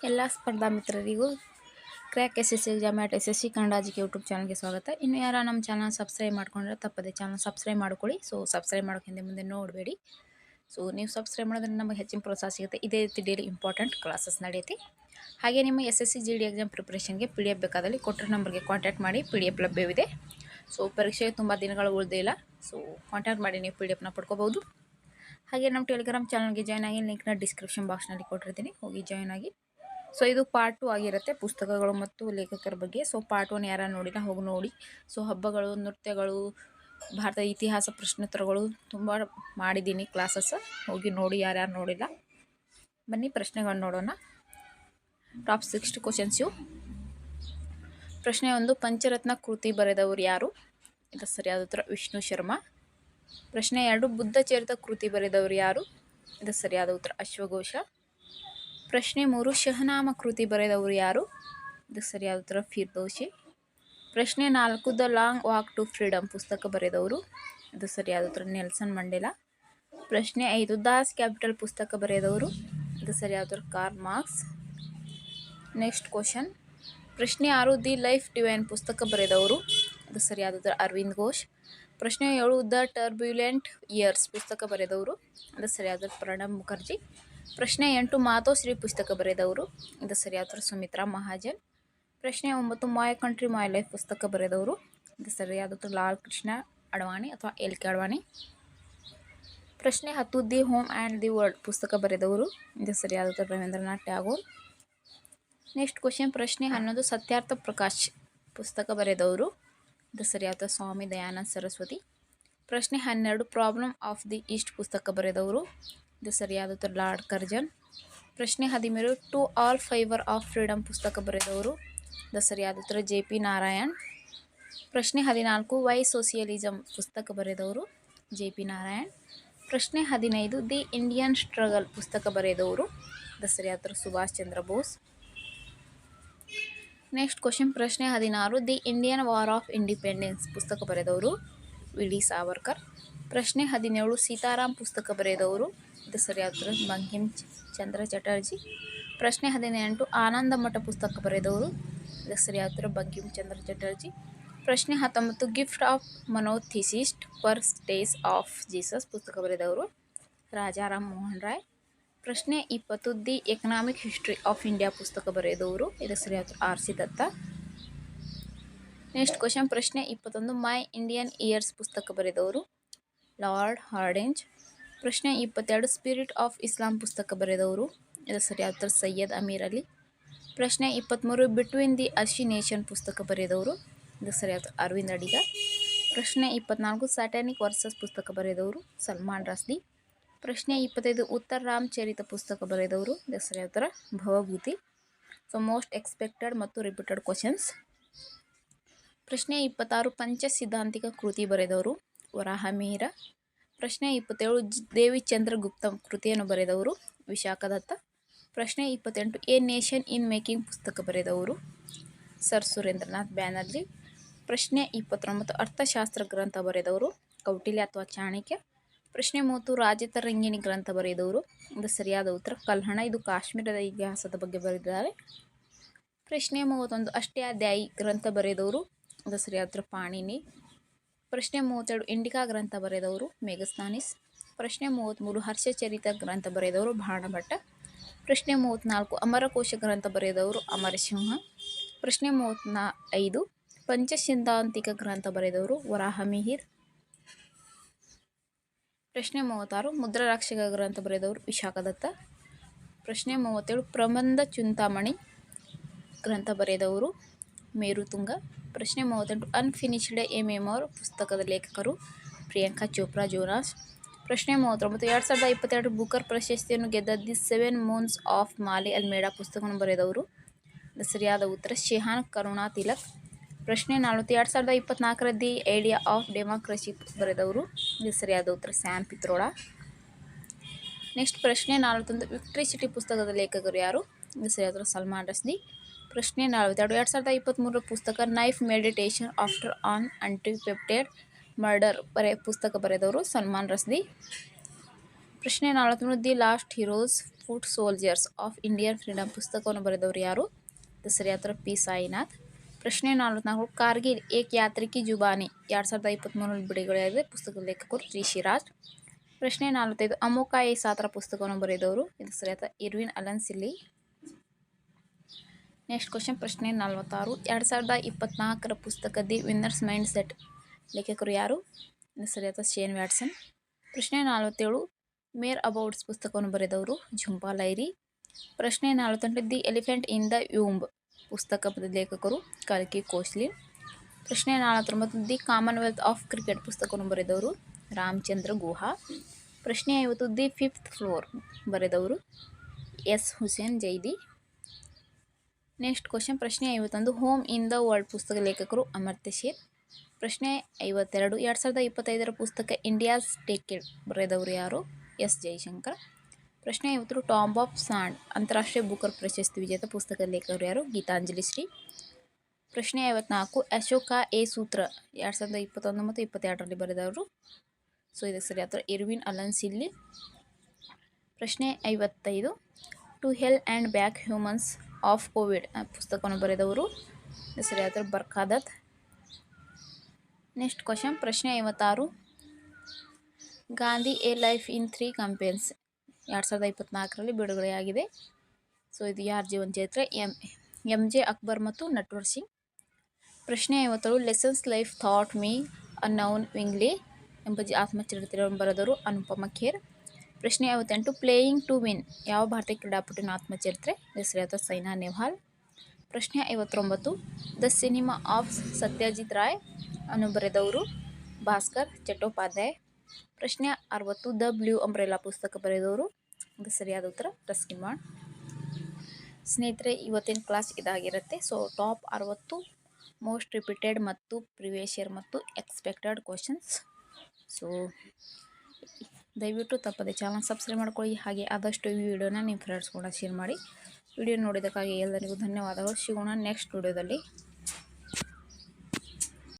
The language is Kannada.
ಎಲ್ಲ ಸ್ಪರ್ಧಾ ಮಿತ್ರರಿಗೂ ಕ್ರ್ಯಾಕ್ SSC ಎಕ್ಸಾಮ್ ಆಟ್ SSC ಕನ್ನಡ ಜಿಕೆ ಯೂಟ್ಯೂಬ್ ಚಾನಲ್ಗೆ ಸ್ವಾಗತ. ಇನ್ನು ಯಾರು ನಮ್ಮ ಚಾನಲ್ ಸಬ್ಸ್ಕ್ರೈಬ್ ಮಾಡ್ಕೊಂಡ್ರೆ ತಪ್ಪದೆ ಚಾನಲ್ ಸಬ್ಸ್ಕ್ರೈಬ್ ಮಾಡ್ಕೊಳ್ಳಿ. ಸಬ್ಸ್ಕ್ರೈಬ್ ಮಾಡೋಕೆ ಹಿಂದೆ ಮುಂದೆ ನೋಡಬೇಡಿ. ನೀವು ಸಬ್ಸ್ಕ್ರೈಬ್ ಮಾಡೋದ್ರಿಂದ ನಮಗೆ ಹೆಚ್ಚಿನ ಪ್ರೋತ್ಸಾಹ ಸಿಗುತ್ತೆ. ಇದೇ ರೀತಿ ಡೈಲಿ ಇಂಪಾರ್ಟೆಂಟ್ ಕ್ಲಾಸಸ್ ನಡೆಯುತ್ತೆ. ಹಾಗೆ ನಿಮ್ಮ SSC GD ಎಕ್ಸಾಮ್ ಪ್ರಿಪ್ರೇಷನ್ಗೆ PDF ಬೇಕಾದಲ್ಲಿ ಕೊಟ್ಟರೆ ನಂಬರ್ಗೆ ಕಾಂಟ್ಯಾಕ್ಟ್ ಮಾಡಿ. PDF ಲಭ್ಯವಿದೆ. ಪರೀಕ್ಷೆಗೆ ತುಂಬ ದಿನಗಳು ಉಳಿದಿಲ್ಲ. ಕಾಂಟ್ಯಾಕ್ಟ್ ಮಾಡಿ ನೀವು PDFನ ಪಡ್ಕೋಬೋದು. ಹಾಗೆ ನಮ್ಮ ಟೆಲಿಗ್ರಾಮ್ ಚಾನಲ್ಗೆ ಜಾಯ್ನ್ ಆಗಿ ಲಿಂಕ್ನ ಡಿಸ್ಕ್ರಿಪ್ಷನ್ ಬಾಕ್ಸ್ನಲ್ಲಿ ಕೊಟ್ಟಿರ್ತೀನಿ, ಹೋಗಿ ಜಾಯ್ನ್ ಆಗಿ. ಇದು ಪಾರ್ಟ್ 2 ಆಗಿರುತ್ತೆ, ಪುಸ್ತಕಗಳು ಮತ್ತು ಲೇಖಕರ ಬಗ್ಗೆ. ಪಾರ್ಟ್ 1 ಯಾರು ನೋಡಿಲ್ಲ ಹೋಗಿ ನೋಡಿ. ಹಬ್ಬಗಳು, ನೃತ್ಯಗಳು, ಭಾರತದ ಇತಿಹಾಸ, ಪ್ರಶ್ನೋತ್ತರಗಳು ತುಂಬ ಮಾಡಿದ್ದೀನಿ ಕ್ಲಾಸಸ್, ಹೋಗಿ ನೋಡಿ ಯಾರ್ಯಾರು ನೋಡಿಲ್ಲ. ಬನ್ನಿ ಪ್ರಶ್ನೆಗಳನ್ನು ನೋಡೋಣ. ಟಾಪ್ 60 ಕ್ವಶನ್ಸ್ ಇವು. ಪ್ರಶ್ನೆ 1, ಪಂಚರತ್ನ ಕೃತಿ ಬರೆದವರು ಯಾರು? ಇದು ಸರಿಯಾದ ಉತ್ತರ ವಿಷ್ಣು ಶರ್ಮಾ. ಪ್ರಶ್ನೆ 2, ಬುದ್ಧ ಚರಿತ ಕೃತಿ ಬರೆದವರು ಯಾರು? ಇದು ಸರಿಯಾದ ಉತ್ತರ ಅಶ್ವಘೋಷ. ಪ್ರಶ್ನೆ 3, ಶಹನಾಮ ಕೃತಿ ಬರೆದವರು ಯಾರು? ಇದು ಸರಿಯಾದ ಉತ್ತರ ಫಿರ್ದೌಸಿ. ಪ್ರಶ್ನೆ 4, the long walk to freedom ಪುಸ್ತಕ ಬರೆದವರು? ಇದು ಸರಿಯಾದ ಉತ್ತರ ನೆಲ್ಸನ್ ಮಂಡೇಲಾ. ಪ್ರಶ್ನೆ 5, ದಾಸ್ ಕ್ಯಾಪಿಟಲ್ ಪುಸ್ತಕ ಬರೆದವರು? ಇದು ಸರಿಯಾದ ಉತ್ತರ ಕಾರ್ಲ್ ಮಾರ್ಕ್ಸ್. Next question. ಪ್ರಶ್ನೆ 6, ದಿ ಲೈಫ್ ಡಿವೈನ್ ಪುಸ್ತಕ ಬರೆದವರು? ಇದು ಸರಿಯಾದ ಉತ್ತರ ಅರವಿಂದ್ ಘೋಷ್. ಪ್ರಶ್ನೆ 7, ದ ಟರ್ಬ್ಯುಲೆಂಟ್ ಇಯರ್ಸ್ ಪುಸ್ತಕ ಬರೆದವರು? ಇದು ಸರಿಯಾದ ಉತ್ತರ ಪ್ರಣಬ್ ಮುಖರ್ಜಿ. ಪ್ರಶ್ನೆ 8, ಮಾತೋಶ್ರೀ ಪುಸ್ತಕ ಬರೆದವರು? ಇದು ಸರಿಯಾದ ಉತ್ತರ ಸುಮಿತ್ರಾ ಮಹಾಜನ್. ಪ್ರಶ್ನೆ 9, ಮೈ ಕಂಟ್ರಿ ಮೈ ಲೈಫ್ ಪುಸ್ತಕ ಬರೆದವರು? ಇದು ಸರಿಯಾದ ಉತ್ತರ ಲಾಲ್ ಕೃಷ್ಣ ಅಡ್ವಾಣಿ ಅಥವಾ LK ಅಡ್ವಾಣಿ. ಪ್ರಶ್ನೆ 10, the home and the world ಪುಸ್ತಕ ಬರೆದವರು? ಇದು ಸರಿಯಾದ ಉತ್ತರ ರವೀಂದ್ರನಾಥ್ ಟ್ಯಾಗೋರ್. Next question. ಪ್ರಶ್ನೆ 11, ಸತ್ಯಾರ್ಥ ಪ್ರಕಾಶ್ ಪುಸ್ತಕ ಬರೆದವರು? ಇದು ಸರಿಯಾದ ಉತ್ತರ ಸ್ವಾಮಿ ದಯಾನಂದ ಸರಸ್ವತಿ. ಪ್ರಶ್ನೆ 12, ಪ್ರಾಬ್ಲಮ್ ಆಫ್ ದಿ ಈಸ್ಟ್ ಪುಸ್ತಕ ಬರೆದವರು? ಇದು ಸರಿಯಾದ ಉತ್ತರ ಲಾರ್ಡ್ ಕರ್ಜನ್. ಪ್ರಶ್ನೆ 13, ಟು ಆಲ್ ಫೈವರ್ ಆಫ್ ಫ್ರೀಡಮ್ ಪುಸ್ತಕ ಬರೆದವರು? ಇದು ಸರಿಯಾದ ಉತ್ತರ JP ನಾರಾಯಣ್. ಪ್ರಶ್ನೆ 14, ವೈ ಸೋಷಿಯಲಿಸಮ್ ಪುಸ್ತಕ ಬರೆದವರು? JP ನಾರಾಯಣ್. ಪ್ರಶ್ನೆ 15, ದಿ ಇಂಡಿಯನ್ ಸ್ಟ್ರಗಲ್ ಪುಸ್ತಕ ಬರೆದವರು? ಇದು ಸರಿಯಾದ ಉತ್ತರ ಸುಭಾಷ್ ಚಂದ್ರ ಬೋಸ್. Next question. ಪ್ರಶ್ನೆ 16, the Indian war of independence ಪುಸ್ತಕ ಬರೆದವರು? VD ಸಾವರ್ಕರ್. ಪ್ರಶ್ನೆ 17, ಸೀತಾರಾಮ್ ಪುಸ್ತಕ ಬರೆದವರು? ಇದು ಸರಿಯಾದ ಉತ್ತರ ಬಂಕಿಮ್ ಚಂದ್ರ ಚಟರ್ಜಿ. ಪ್ರಶ್ನೆ 18, ಆನಂದ ಮಠ ಪುಸ್ತಕ ಬರೆದವರು? ಇದು ಸರಿಯಾದ ಉತ್ತರ ಬಂಕಿಮ್ ಚಂದ್ರ ಚಟರ್ಜಿ. ಪ್ರಶ್ನೆ 19, gift of monotheist per days of Jesus ಪುಸ್ತಕ ಬರೆದವರು? ರಾಜಾರಾಮ್ ಮೋಹನ್ ರಾಯ್. ಪ್ರಶ್ನೆ 20, the economic history of India ಪುಸ್ತಕ ಬರೆದವರು? ಇದು ಸರಿಯಾದ ಉತ್ತರ RC ದತ್ತಾ. Next question. ಪ್ರಶ್ನೆ 21, ಮೈ ಇಂಡಿಯನ್ ಇಯರ್ಸ್ ಪುಸ್ತಕ ಬರೆದವರು? Lord Hardinge. ಪ್ರಶ್ನೆ 22, ಸ್ಪಿರಿಟ್ ಆಫ್ ಇಸ್ಲಾಂ ಪುಸ್ತಕ ಬರೆದವರು? ಇದು ಸರಿಯಾದ ಉತ್ತರ ಸೈಯದ್ ಅಮೀರ್ ಅಲಿ. ಪ್ರಶ್ನೆ 23, ಬಿಟ್ವೀನ್ ದಿ ಅರ್ಶಿ ನೇಷನ್ ಪುಸ್ತಕ ಬರೆದವರು? ಇದು ಸರಿಯಾದ ಉತ್ತರ ಅರವಿಂದ್ ಅಡಿಗ. ಪ್ರಶ್ನೆ 24, ಸ್ಯಾಟಾನಿಕ್ ವರ್ಸಸ್ ಪುಸ್ತಕ ಬರೆದವರು? ಸಲ್ಮಾನ್ ರಸ್ದಿ. ಪ್ರಶ್ನೆ 25, ಉತ್ತರ್ ರಾಮ್ ಚರಿತ ಪುಸ್ತಕ ಬರೆದವರು? ಇದು ಸರಿಯಾದ ಉತ್ತರ ಭವಭೂತಿ. ಮೋಸ್ಟ್ ಎಕ್ಸ್ಪೆಕ್ಟೆಡ್ ಮತ್ತು ರಿಪೀಟೆಡ್ ಕ್ವಶನ್ಸ್. ಪ್ರಶ್ನೆ 26, ಪಂಚ ಸಿದ್ಧಾಂತಿಕ ಕೃತಿ ಬರೆದವರು? ವರಾಹ ಮಿಹಿರ. ಪ್ರಶ್ನೆ 27, ದೇವಿ ಚಂದ್ರಗುಪ್ತ ಕೃತಿಯನ್ನು ಬರೆದವರು? ವಿಶಾಖ ದತ್ತ. ಪ್ರಶ್ನೆ 28, ಎ ನೇಷನ್ ಇನ್ ಮೇಕಿಂಗ್ ಪುಸ್ತಕ ಬರೆದವರು? ಸರ್ ಸುರೇಂದ್ರನಾಥ್ ಬ್ಯಾನರ್ಜಿ. ಪ್ರಶ್ನೆ 29, ಅರ್ಥಶಾಸ್ತ್ರ ಗ್ರಂಥ ಬರೆದವರು? ಕೌಟಿಲ್ಯ ಅಥವಾ ಚಾಣಕ್ಯ. ಪ್ರಶ್ನೆ 30, ರಾಜತರಂಗಿಣಿ ಗ್ರಂಥ ಬರೆದವರು? ಇದು ಸರಿಯಾದ ಉತ್ತರ ಕಲ್ಹಣ. ಇದು ಕಾಶ್ಮೀರದ ಇತಿಹಾಸದ ಬಗ್ಗೆ ಬರೆದಿದ್ದಾರೆ. ಪ್ರಶ್ನೆ 31, ಅಷ್ಟಾಧ್ಯಾಯಿ ಗ್ರಂಥ ಬರೆದವರು? ಇದು ಸರಿಯಾದ ಉತ್ತರ ಪಾಣಿನಿ. ಪ್ರಶ್ನೆ 32, ಇಂಡಿಕಾ ಗ್ರಂಥ ಬರೆದವರು? ಮೇಘಸ್ನಾನಿಸ್. ಪ್ರಶ್ನೆ 33, ಹರ್ಷಚರಿತ ಗ್ರಂಥ ಬರೆದವರು? ಬಾಣಭಟ್ಟ. ಪ್ರಶ್ನೆ 34, ಅಮರಕೋಶ ಗ್ರಂಥ ಬರೆದವರು? ಅಮರಸಿಂಹ. ಪ್ರಶ್ನೆ 35, ಪಂಚಸಿದ್ಧಾಂತಿಕ ಗ್ರಂಥ ಬರೆದವರು? ವರಾಹ ಮಿಹಿರ್. ಪ್ರಶ್ನೆ 36, ಮುದ್ರಾರಾಕ್ಷಕ ಗ್ರಂಥ ಬರೆದವರು? ವಿಶಾಖ ದತ್ತ. ಪ್ರಶ್ನೆ 37, ಪ್ರಬಂಧ ಚಿಂತಾಮಣಿ ಗ್ರಂಥ ಬರೆದವರು? ಮೇರುತುಂಗ. ಪ್ರಶ್ನೆ 38, ಅನ್ಫಿನಿಶ್ಡ್ ಎ ಮೆಮೋರ್ ಪುಸ್ತಕದ ಲೇಖಕರು? ಪ್ರಿಯಾಂಕಾ ಚೋಪ್ರಾ ಜೋನಾಸ್. ಪ್ರಶ್ನೆ 39, 2022 ಬುಕರ್ ಪ್ರಶಸ್ತಿಯನ್ನು ಗೆದ್ದ ದಿ 7 ಮೂನ್ಸ್ ಆಫ್ ಮಾಲಿ ಅಲ್ಮೇಡಾ ಪುಸ್ತಕವನ್ನು ಬರೆದವರು? ಇದು ಸರಿಯಾದ ಉತ್ತರ ಶೆಹಾನ್ ಕರುಣಾ ತಿಲಕ್. ಪ್ರಶ್ನೆ 40, 2024 ದಿ ಐಡಿಯಾ ಆಫ್ ಡೆಮಾಕ್ರಸಿ ಬರೆದವರು? ಇದು ಸರಿಯಾದ ಉತ್ತರ ಸ್ಯಾಮ್ ಪಿತ್ರೋಡಾ. ನೆಕ್ಸ್ಟ್ ಪ್ರಶ್ನೆ 41, ವಿಕ್ಟ್ರಿ ಸಿಟಿ ಪುಸ್ತಕದ ಲೇಖಕರು ಯಾರು? ಇದು ಸರಿಯಾದ ಉತ್ತರ ಸಲ್ಮಾನ್ ರಸ್ದಿ. ಪ್ರಶ್ನೆ 42, 2023 ಪುಸ್ತಕ knife meditation after on antipeptide murder ಪುಸ್ತಕ ಬರೆದವರು? ಸಲ್ಮಾನ್ ರಸ್ದಿ. ಪ್ರಶ್ನೆ 43, the last heroes foot soldiers of Indian freedom ಪುಸ್ತಕವನ್ನು ಬರೆದವರು ಯಾರು? ಇದು ಸರಿಯಾದ ಉತ್ತರ ಪಿ ಸಾಯಿನಾಥ್. ಪ್ರಶ್ನೆ 44 ಕಾರ್ಗಿಲ್ ಏಕ್ ಯಾತ್ರಿ ಕಿ ಜುಬಾನಿ 2023 ಬಿಡುಗಡೆಯಾಗಿದೆ. ಪುಸ್ತಕದ ಲೇಖಕರು ರಿಷಿರಾಜ್. ಪ್ರಶ್ನೆ 45 ಅಮೋಕ ಎ ಸಾತ್ರ ಪುಸ್ತಕವನ್ನು ಬರೆದವರು? ಇದು ಸರಿಯಾದ ಇರ್ವಿನ್ ಅಲನ್ ಸಿಲ್ಲಿ. ನೆಕ್ಸ್ಟ್ ಕ್ವಶನ್ ಪ್ರಶ್ನೆ 46 2024 ಪುಸ್ತಕ ದಿ ವಿನ್ನರ್ಸ್ ಮೈಂಡ್ ಸೆಟ್ ಲೇಖಕರು ಯಾರು? ಇದು ಸರಿಯಾದ ಶೇನ್ ವ್ಯಾಟ್ಸನ್. ಪ್ರಶ್ನೆ 47 ಮೇರ್ ಅಬೌಟ್ಸ್ ಪುಸ್ತಕವನ್ನು ಬರೆದವರು ಝುಂಪಾ ಲೈರಿ. ಪ್ರಶ್ನೆ 48 ದಿ ಎಲಿಫೆಂಟ್ ಇನ್ ದ ಯೂಂಬ್ ಪುಸ್ತಕದ ಲೇಖಕರು ಕಲ್ಕಿ ಕೋಚ್ಲಿನ್. ಪ್ರಶ್ನೆ 49 ದಿ ಕಾಮನ್ವೆಲ್ತ್ ಆಫ್ ಕ್ರಿಕೆಟ್ ಪುಸ್ತಕವನ್ನು ಬರೆದವರು ರಾಮಚಂದ್ರ ಗುಹಾ. ಪ್ರಶ್ನೆ 50 ದಿ ಫಿಫ್ತ್ ಫ್ಲೋರ್ ಬರೆದವರು S Hussain Zaidi. Next question ಪ್ರಶ್ನೆ 51 ಹೋಮ್ ಇನ್ ದ ವರ್ಲ್ಡ್ ಪುಸ್ತಕ ಲೇಖಕರು ಅಮರ್ತ್ಯ ಸೇನ್. ಪ್ರಶ್ನೆ 52 2025 ಪುಸ್ತಕ ಇಂಡಿಯಾಸ್ ಡೆಕೆಡ್ ಬರೆದವರು ಯಾರು? ಎಸ್ ಜೈಶಂಕರ್. ಪ್ರಶ್ನೆ 53 ಟಾಂಬ್ ಆಫ್ ಸಾಂಡ್ ಅಂತಾರಾಷ್ಟ್ರೀಯ ಬುಕರ್ ಪ್ರಶಸ್ತಿ ವಿಜೇತ ಪುಸ್ತಕದ ಲೇಖಕರು ಯಾರು? ಗೀತಾಂಜಲಿ ಶ್ರೀ. ಪ್ರಶ್ನೆ 54 ಅಶೋಕ ಎ ಸೂತ್ರ 2021 ಮತ್ತು 2022 ಬರೆದವರು. ಸೊ ಇದಕ್ಕೆ ಸರಿಯಾದ ಇರ್ವಿನ್ ಅಲನ್ ಸಿಲ್ಲಿ. ಪ್ರಶ್ನೆ 55 to hell and back humans of Covid ಪುಸ್ತಕವನ್ನು ಬರೆದವರು ಸರಿಯಾದ ಬರ್ಖಾದತ್. ನೆಕ್ಸ್ಟ್ ಕ್ವಶನ್ ಪ್ರಶ್ನೆ 56 ಗಾಂಧಿ ಎ ಲೈಫ್ ಇನ್ 3 ಕಂಪೇನ್ಸ್ 2024 ಬಿಡುಗಡೆಯಾಗಿದೆ. ಸೊ ಇದು ಯಾರ ಜೀವನ ಚರಿತ್ರೆ? ಎಂ ಜೆ ಅಕ್ಬರ್ ಮತ್ತು ನಟ್ವರ್ ಸಿಂಗ್. ಪ್ರಶ್ನೆ 57 lessons life taught me unknowingly ಎಂಬ ಆತ್ಮಚರಿತ್ರೆಯನ್ನು ಬರೆದವರು ಅನುಪಮ ಖೇರ್. ಪ್ರಶ್ನೆ 58 ಪ್ಲೇಯಿಂಗ್ ಟು ವಿನ್ ಯಾವ ಭಾರತೀಯ ಕ್ರೀಡಾಪಟುವಿನ ಆತ್ಮಚರಿತ್ರೆ? ಸರಿಯಾದ ಸೈನಾ ನೆಹ್ವಾಲ್. ಪ್ರಶ್ನೆ 59 the cinema of Satyajit Ray ಅನ್ನು ಬರೆದವರು ಭಾಸ್ಕರ್ ಚಟ್ಟೋಪಾಧ್ಯಾಯ. ಪ್ರಶ್ನೆ 60 ದ ಬ್ಲೂ ಅಂಬ್ರೆಲಾ ಪುಸ್ತಕ ಬರೆದವರು? ಇದು ಸರಿಯಾದ ಉತ್ತರ ರಸ್ಕಿನ್ ಬಾಂಡ್. ಸ್ನೇಹಿತರೆ ಇವತ್ತಿನ ಕ್ಲಾಸ್ ಇದಾಗಿರುತ್ತೆ. ಸೊ ಟಾಪ್ 60 ಮೋಸ್ಟ್ ರಿಪೀಟೆಡ್ ಮತ್ತು ಪ್ರಿವಿಯಸ್ ಇಯರ್ ಮತ್ತು ಎಕ್ಸ್ಪೆಕ್ಟೆಡ್ ಕ್ವಶನ್ಸ್. ಸೊ ದಯವಿಟ್ಟು ತಪ್ಪದೆ ಚಾನಲ್ ಸಬ್ಸ್ಕ್ರೈಬ್ ಮಾಡ್ಕೊಳ್ಳಿ. ಹಾಗೆ ಆದಷ್ಟು ಈ ವಿಡಿಯೋನ ನಿಮ್ಮ ಫ್ರೆಂಡ್ಸ್ ಕೂಡ ಶೇರ್ ಮಾಡಿ. ವಿಡಿಯೋ ನೋಡಿದ್ದಕ್ಕಾಗಿ ಎಲ್ಲರಿಗೂ ಧನ್ಯವಾದಗಳು. ಸಿಗೋಣ ನೆಕ್ಸ್ಟ್ ವಿಡಿಯೋದಲ್ಲಿ.